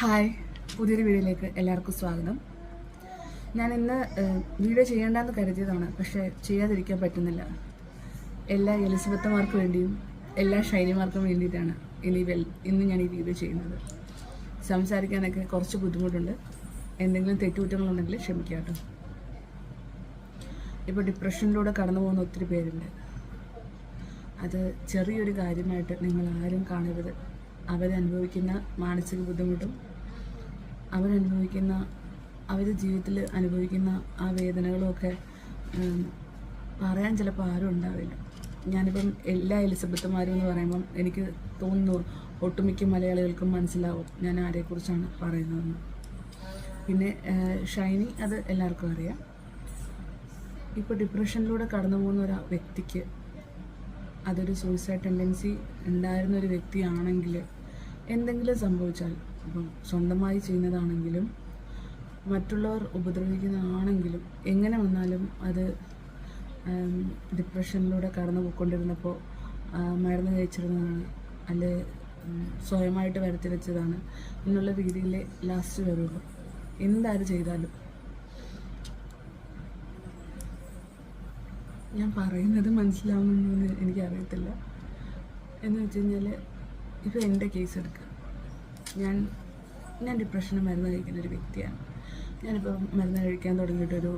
Hi, പുതിയൊരു വീഡിയോയിലേക്ക് എല്ലാവർക്കും സ്വാഗതം. ഞാൻ ഇന്ന് വീഡിയോ ചെയ്യേണ്ടെന്ന് കരുതിയതാണ്, പക്ഷേ ചെയ്യാതിരിക്കാൻ പറ്റുന്നില്ല. എല്ലാ എലിസബത്തുമാർക്ക് വേണ്ടിയും എല്ലാ ഷൈനിമാർക്കും വേണ്ടിയിട്ടാണ് ഇന്ന് ഞാൻ ഈ വീഡിയോ ചെയ്യുന്നത്. സംസാരിക്കാനൊക്കെ കുറച്ച് ബുദ്ധിമുട്ടുണ്ട്. എന്തെങ്കിലും തെറ്റുകുറ്റങ്ങളുണ്ടെങ്കിൽ ക്ഷമിക്കുക കേട്ടോ. ഇപ്പോൾ ഡിപ്രഷനിലൂടെ കടന്നു പോകുന്ന ഒത്തിരി പേരുണ്ട്. അത് ചെറിയൊരു കാര്യമായിട്ട് നിങ്ങൾ ആരും കാണരുത്. അവരനുഭവിക്കുന്ന മാനസിക ബുദ്ധിമുട്ടും അവരുടെ ജീവിതത്തിൽ അനുഭവിക്കുന്ന ആ വേദനകളും ഒക്കെ പറയാൻ ചിലപ്പോൾ ആരും ഉണ്ടാവില്ല. ഞാനിപ്പം എല്ലാ എലിസബത്തുമാരും എന്ന് പറയുമ്പം എനിക്ക് തോന്നുന്നു ഒട്ടുമിക്ക മലയാളികൾക്കും മനസ്സിലാവും ഞാൻ ആരെക്കുറിച്ചാണ് പറയുന്നതെന്ന്. പിന്നെ ഷൈനി അത് എല്ലാവർക്കും അറിയാം. ഇപ്പോൾ ഡിപ്രഷനിലൂടെ കടന്നു പോകുന്ന ഒരു വ്യക്തിക്ക് അതൊരു സൂയിസൈഡ് ടെൻഡൻസി ഉണ്ടായിരുന്ന ഒരു വ്യക്തിയാണെങ്കിൽ എന്തെങ്കിലും സംഭവിച്ചാൽ, ഇപ്പം സ്വന്തമായി ചെയ്യുന്നതാണെങ്കിലും മറ്റുള്ളവർ ഉപദ്രവിക്കുന്നതാണെങ്കിലും എങ്ങനെ വന്നാലും അത് ഡിപ്രഷനിലൂടെ കടന്നു പോയിക്കൊണ്ടിരുന്നപ്പോൾ മരുന്ന് കഴിച്ചിരുന്നതാണ്, അല്ലെ സ്വയമായിട്ട് വരുത്തി വെച്ചതാണ് എന്നുള്ള രീതിയിൽ ലാസ്റ്റ് വരുള്ളൂ. എന്താരും ചെയ്താലും. ഞാൻ പറയുന്നത് മനസ്സിലാവുമെന്ന് എനിക്കറിയത്തില്ല. എന്ന് വെച്ച് കഴിഞ്ഞാൽ ഇപ്പോൾ എൻ്റെ കേസ് എടുക്കുക. ഞാൻ ഡിപ്രഷന് മരുന്ന് കഴിക്കുന്നൊരു വ്യക്തിയാണ്. ഞാനിപ്പോൾ മരുന്ന് കഴിക്കാൻ തുടങ്ങിയിട്ടൊരു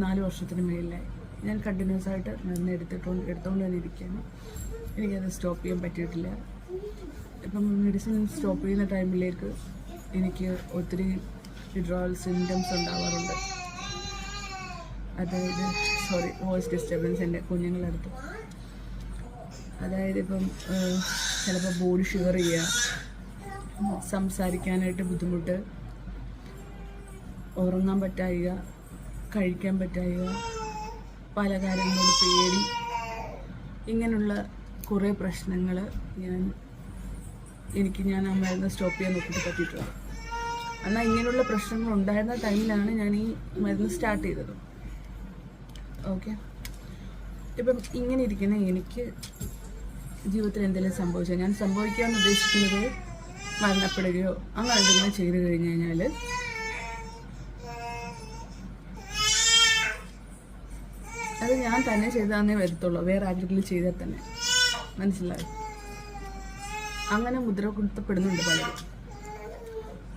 നാല് വർഷത്തിന് മേളിലായി. ഞാൻ കണ്ടിന്യൂസ് ആയിട്ട് മരുന്ന് എടുത്തുകൊണ്ട് തന്നെ ഇരിക്കുകയാണ്. എനിക്കത് സ്റ്റോപ്പ് ചെയ്യാൻ പറ്റിയിട്ടില്ല. ഇപ്പം മെഡിസിൻ സ്റ്റോപ്പ് ചെയ്യുന്ന ടൈമിലേക്ക് എനിക്ക് ഒത്തിരി വിഡ്രോവൽ സിംറ്റംസ് ഉണ്ടാവാറുണ്ട്. അതായത് വോയിസ് ഡിസ്റ്റർബൻസ് എൻ്റെ കുഞ്ഞുങ്ങളടുത്ത്. അതായത് ഇപ്പം ചിലപ്പോൾ ബോഡി ഷിവർ ചെയ്യുക, സംസാരിക്കാനായിട്ട് ബുദ്ധിമുട്ട്, ഉറങ്ങാൻ പറ്റായ്ക, കഴിക്കാൻ പറ്റായ്ക, പല കാര്യങ്ങളോട് പേടി, ഇങ്ങനെയുള്ള കുറേ പ്രശ്നങ്ങൾ ഞാൻ ആ മരുന്ന് സ്റ്റോപ്പ് ചെയ്യാൻ നോക്കിയിട്ട് പറ്റിയിട്ടുണ്ട്. എന്നാൽ ഇങ്ങനെയുള്ള പ്രശ്നങ്ങൾ ഉണ്ടായിരുന്ന ടൈമിലാണ് ഞാൻ ഈ മരുന്ന് സ്റ്റാർട്ട് ചെയ്തത്. ഓക്കെ, ഇപ്പം ഇങ്ങനെ ഇരിക്കുന്ന എനിക്ക് ജീവിതത്തിൽ എന്തെങ്കിലും സംഭവിച്ചാൽ, ഞാൻ സംഭവിക്കാമെന്ന് ഉദ്ദേശിക്കുന്നത് മരണപ്പെടുകയോ അങ്ങനെ എന്തെങ്കിലും ചെയ്തു കഴിഞ്ഞു കഴിഞ്ഞാൽ അത് ഞാൻ തന്നെ ചെയ്താന്നേ വരത്തുള്ളൂ, വേറെ ആരെങ്കിലും ചെയ്താൽ തന്നെ. മനസ്സിലായി? അങ്ങനെ മുദ്ര കുത്തപ്പെടുന്നുണ്ട് പലരും.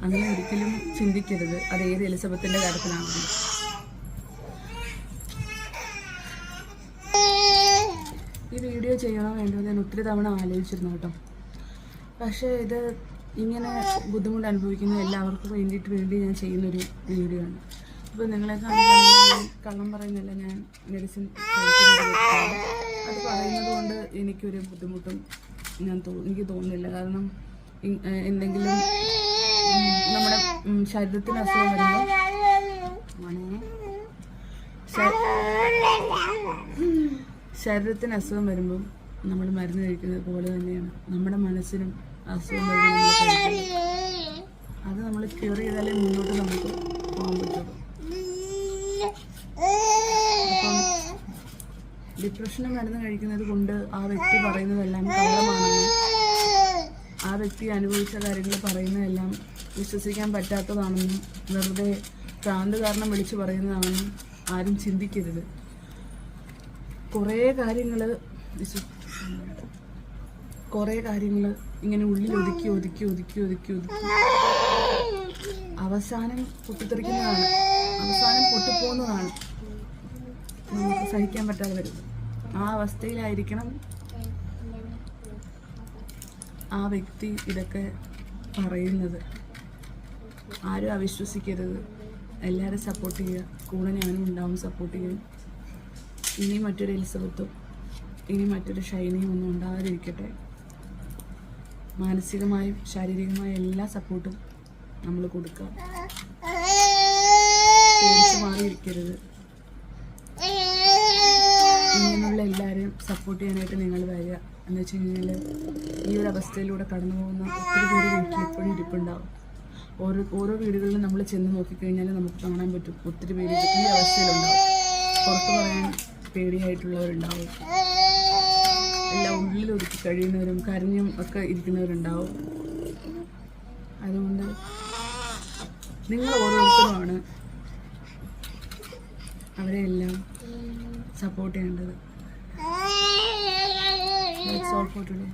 അങ്ങനെ ഒരിക്കലും ചിന്തിക്കരുത്. അത് ഏത് എലിസബത്തിൻ്റെ കാര്യത്തിലാണെങ്കിലും. ഈ വീഡിയോ ചെയ്യണോ വേണ്ടോ ഞാൻ ഒത്തിരി തവണ ആലോചിച്ചിരുന്നു കേട്ടോ. പക്ഷേ ഇത് ഇങ്ങനെ ബുദ്ധിമുട്ട് അനുഭവിക്കുന്ന എല്ലാവർക്കും വേണ്ടി ഞാൻ ചെയ്യുന്നൊരു വീഡിയോ ആണ്. ഇപ്പോൾ നിങ്ങളെ കാണിക്കുകയാണെങ്കിൽ കള്ളം പറയുന്നില്ല, ഞാൻ മെഡിസിൻ കഴിക്കുന്നത്. അത് പറയുന്നത് കൊണ്ട് എനിക്കൊരു ബുദ്ധിമുട്ടും എനിക്ക് തോന്നുന്നില്ല. കാരണം എന്തെങ്കിലും നമ്മുടെ ശരീരത്തിന് അസുഖം വരുമ്പോൾ നമ്മൾ മരുന്ന് കഴിക്കുന്നത് പോലെ തന്നെയാണ് നമ്മുടെ മനസ്സിനും അസുഖം വരുമ്പോൾ നമ്മൾ കഴിക്കുന്നത്. അത് നമ്മൾ ക്യൂർ ചെയ്താലേ മുന്നോട്ട് നമുക്ക് പോകാൻ പറ്റുള്ളൂ. അപ്പം ഡിപ്രഷന് മരുന്ന് കഴിക്കുന്നത് കൊണ്ട് ആ വ്യക്തി പറയുന്നതെല്ലാം കള്ളമാണെന്നും ആ വ്യക്തി അനുഭവിച്ച കാര്യങ്ങൾ പറയുന്നതെല്ലാം വിശ്വസിക്കാൻ പറ്റാത്തതാണെന്നും വെറുതെ ഭ്രാന്ത് കാരണം വിളിച്ചു പറയുന്നതാണെന്നും ആരും ചിന്തിക്കരുത്. കുറേ കാര്യങ്ങൾ ഇങ്ങനെ ഉള്ളിൽ ഒതുക്കി അവസാനം പൊട്ടിത്തെറിക്കുന്നതാണ്, അവസാനം പൊട്ടിപ്പോകുന്നതാണ് നമുക്ക് സഹിക്കാൻ പറ്റാതെ വരുന്നത്. ആ അവസ്ഥയിലായിരിക്കണം ആ വ്യക്തി ഇതൊക്കെ പറയുന്നത്. ആരും അവിശ്വസിക്കരുത്. എല്ലാവരും സപ്പോർട്ട് ചെയ്യുക. കൂടെ ഞാനും ഉണ്ടാവും സപ്പോർട്ട് ചെയ്യും. ഇനി മറ്റൊരു എലിസബത്തും ഇനി മറ്റൊരു ഷൈനിയും ഒന്നും ഉണ്ടാകാതിരിക്കട്ടെ. മാനസികമായും ശാരീരികമായും എല്ലാ സപ്പോർട്ടും നമ്മൾ കൊടുക്കുക. പേടിച്ച് മാറിയിരിക്കരുത്. ഇങ്ങനെയുള്ള എല്ലാവരെയും സപ്പോർട്ട് ചെയ്യാനായിട്ട് നിങ്ങൾ വരിക. എന്ന് വെച്ച് കഴിഞ്ഞാൽ ഈ ഒരു അവസ്ഥയിലൂടെ കടന്നു പോകുന്ന ഒത്തിരി പേര് വീട്ടിൽ ഇപ്പോഴും ഇരിപ്പുണ്ടാവും. ഓരോ വീടുകളിലും നമ്മൾ ചെന്ന് നോക്കിക്കഴിഞ്ഞാൽ നമുക്ക് കാണാൻ പറ്റും ഒത്തിരി പേര് ഈ അവസ്ഥയിലുണ്ടാവും. പുറത്ത് പറയാൻ പേടിയായിട്ടുള്ളവരുണ്ടാവും. എല്ലാം ഉള്ളിലൊതുക്കി കഴിയുന്നവരും കരഞ്ഞും ഒക്കെ ഇരിക്കുന്നവരുണ്ടാവും. അതുകൊണ്ട് നിങ്ങൾ ഓരോരുത്തരുമാണ് അവരെ എല്ലാം സപ്പോർട്ട് ചെയ്യേണ്ടത്. That's all for today.